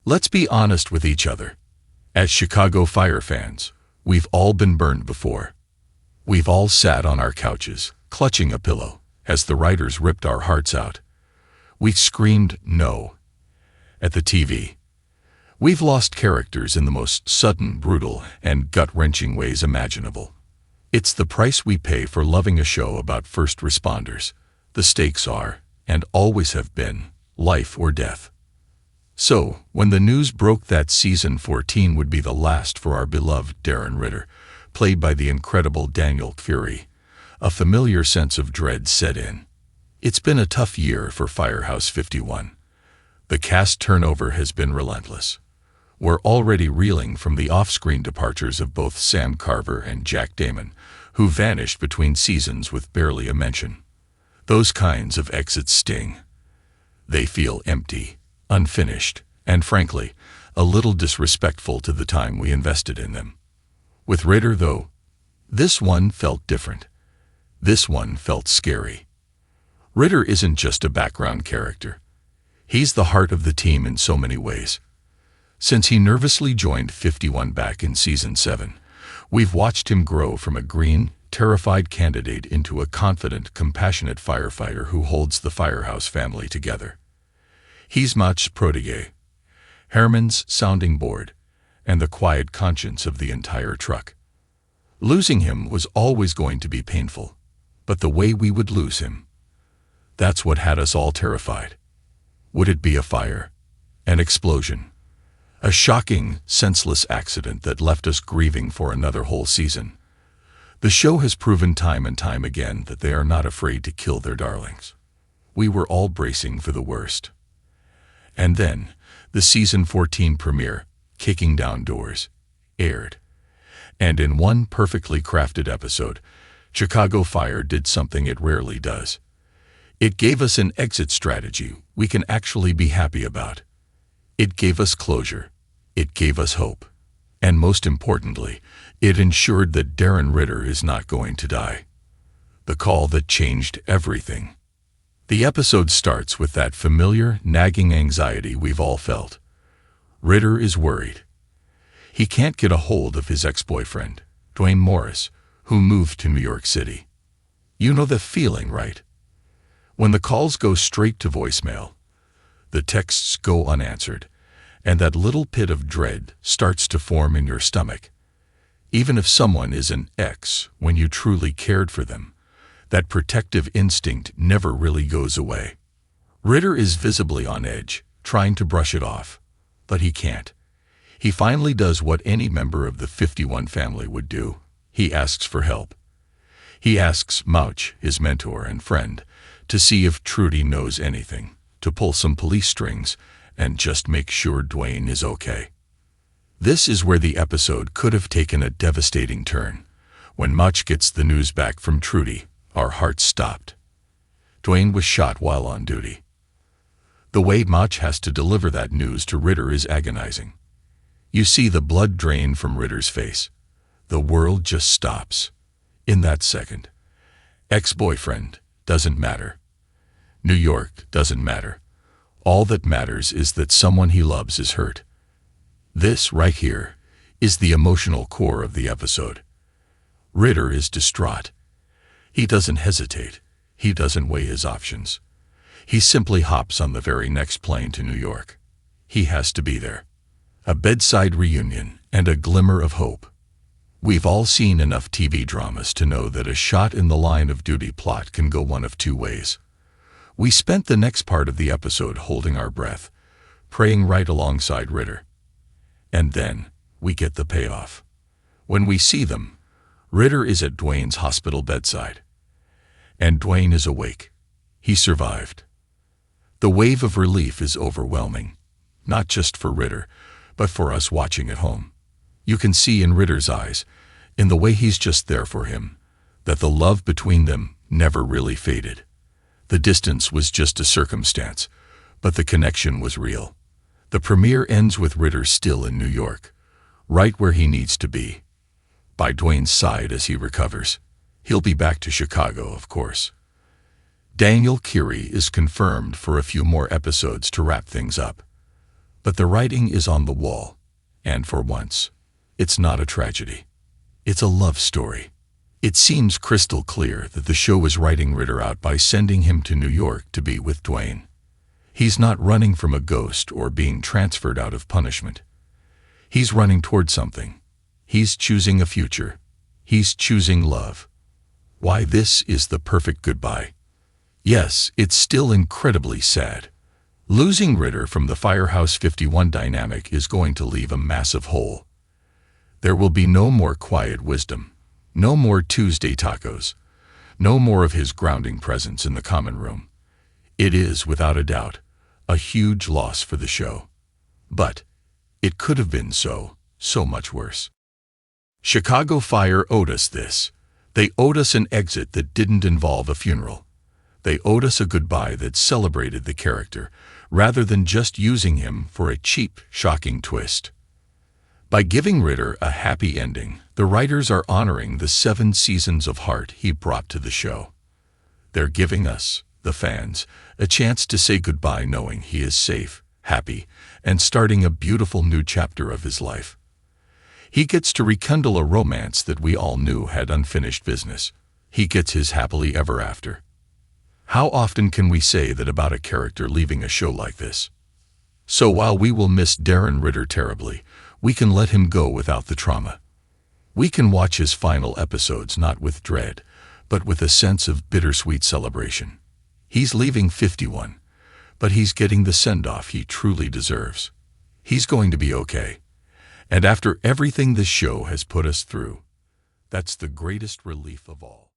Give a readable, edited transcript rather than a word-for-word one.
Let's be honest with each other. As Chicago Fire fans, we've all been burned before. We've all sat on our couches, clutching a pillow, as the writers ripped our hearts out. We screamed no at the TV. We've lost characters in the most sudden, brutal, and gut-wrenching ways imaginable. It's the price we pay for loving a show about first responders. The stakes are, and always have been, life or death. So, when the news broke that season 14 would be the last for our beloved Darren Ritter, played by the incredible Daniel Kyri, a familiar sense of dread set in. It's been a tough year for Firehouse 51. The cast turnover has been relentless. We're already reeling from the off-screen departures of both Sam Carver and Jack Damon, who vanished between seasons with barely a mention. Those kinds of exits sting. They feel empty, unfinished, and frankly, a little disrespectful to the time we invested in them. With Ritter, though, this one felt different. This one felt scary. Ritter isn't just a background character. He's the heart of the team in so many ways. Since he nervously joined 51 back in Season 7, we've watched him grow from a green, terrified candidate into a confident, compassionate firefighter who holds the Firehouse family together. He's Mach's protégé, Herman's sounding board, and the quiet conscience of the entire truck. Losing him was always going to be painful, but the way we would lose him, that's what had us all terrified. Would it be a fire? An explosion? A shocking, senseless accident that left us grieving for another whole season? The show has proven time and time again that they are not afraid to kill their darlings. We were all bracing for the worst. And then, the Season 14 premiere, Kicking Down Doors, aired. And in one perfectly crafted episode, Chicago Fire did something it rarely does. It gave us an exit strategy we can actually be happy about. It gave us closure. It gave us hope. And most importantly, it ensured that Darren Ritter is not going to die. The call that changed everything. The episode starts with that familiar, nagging anxiety we've all felt. Ritter is worried. He can't get a hold of his ex-boyfriend, Dwayne Morris, who moved to New York City. You know the feeling, right? When the calls go straight to voicemail, the texts go unanswered, and that little pit of dread starts to form in your stomach. Even if someone is an ex when you truly cared for them, that protective instinct never really goes away. Ritter is visibly on edge, trying to brush it off, but he can't. He finally does what any member of the 51 family would do. He asks for help. He asks Mach, his mentor and friend, to see if Trudy knows anything, to pull some police strings, and just make sure Dwayne is okay. This is where the episode could have taken a devastating turn. When Mach gets the news back from Trudy, our hearts stopped. Dwayne was shot while on duty. The way Mach has to deliver that news to Ritter is agonizing. You see the blood drain from Ritter's face. The world just stops. In that second. Ex-boyfriend doesn't matter. New York doesn't matter. All that matters is that someone he loves is hurt. This, right here, is the emotional core of the episode. Ritter is distraught. He doesn't hesitate. He doesn't weigh his options. He simply hops on the very next plane to New York. He has to be there. A bedside reunion and a glimmer of hope. We've all seen enough TV dramas to know that a shot in the line of duty plot can go one of two ways. We spent the next part of the episode holding our breath, praying right alongside Ritter. And then, we get the payoff. When we see them, Ritter is at Dwayne's hospital bedside. And Dwayne is awake. He survived. The wave of relief is overwhelming, not just for Ritter, but for us watching at home. You can see in Ritter's eyes, in the way he's just there for him, that the love between them never really faded. The distance was just a circumstance, but the connection was real. The premiere ends with Ritter still in New York, right where he needs to be, by Dwayne's side as he recovers. He'll be back to Chicago, of course. Daniel Kyri is confirmed for a few more episodes to wrap things up. But the writing is on the wall, and for once, it's not a tragedy. It's a love story. It seems crystal clear that the show is writing Ritter out by sending him to New York to be with Dwayne. He's not running from a ghost or being transferred out of punishment. He's running toward something. He's choosing a future. He's choosing love. Why, this is the perfect goodbye. Yes, it's still incredibly sad. Losing Ritter from the Firehouse 51 dynamic is going to leave a massive hole. There will be no more quiet wisdom, no more Tuesday tacos, no more of his grounding presence in the common room. It is, without a doubt, a huge loss for the show. But it could have been so much worse. Chicago Fire owed us this. They owed us an exit that didn't involve a funeral. They owed us a goodbye that celebrated the character, rather than just using him for a cheap, shocking twist. By giving Ritter a happy ending, the writers are honoring the 7 seasons of heart he brought to the show. They're giving us, the fans, a chance to say goodbye knowing he is safe, happy, and starting a beautiful new chapter of his life. He gets to rekindle a romance that we all knew had unfinished business. He gets his happily ever after. How often can we say that about a character leaving a show like this? So while we will miss Darren Ritter terribly, we can let him go without the trauma. We can watch his final episodes not with dread, but with a sense of bittersweet celebration. He's leaving 51, but he's getting the send-off he truly deserves. He's going to be okay. And after everything this show has put us through, that's the greatest relief of all.